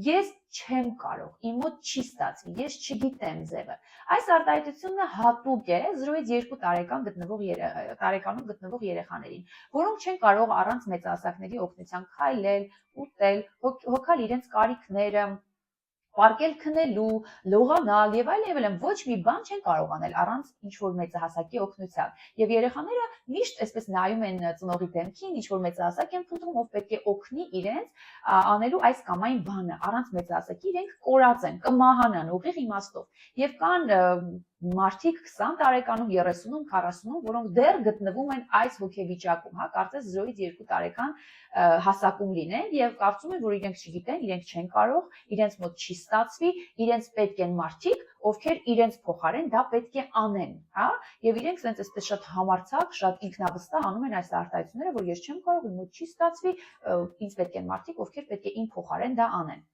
ես չեմ կարող, իմ մոտ չի ստացվի, ես չգիտեմ ձևը։ Այս արտահայտությունը հատուկ է 0-ից 2 տարեկանում գտնվող երեխաներին, որոնք չեն կարող առանց մեծահասակների օգնության քայլել, ուտել, հոգալ իրենց կարիքները, պարկել քնելու, լողանալ եւ այլն, ոչ մի բան չեն կարող անել առանց ինչ-որ մեծահասակի օգնության։ Եվ երեխաները միշտ այսպես նայում են ծնողի դեմքին, ինչ-որ մեծահասակ են փնտրում, ով պետք է օգնի իրենց անելու այս կամ այն բանը, առանց մեծահասակի իրենք կորած են, կմահանան ուղիղ իմաստով։ Եվ կան մարդիկ 20 տարեկանում, 30-ում, 40-ում, որոնք դեռ գտնվում են այս հոգեվիճակում, կարծես 0-ից 2 տարեկան հասակում լինեն եւ կարծում են, որ իրենք չգիտեն, իրենք չեն կարող, իրենց մոտ չի ստացվի, իրենց պետք են մարդիկ, ովքեր իրենց փոխարեն դա պետք է անեն, եւ իրենք sense այսպես շատ համարձակ, շատ ինքնավստահ անում են այս արտահայտությունները, որ ես չեմ կարող, իմ մոտ չի ստացվի, ինձ պետք են մարդիկ, ովքեր պետք է իմ փոխարեն դա անեն։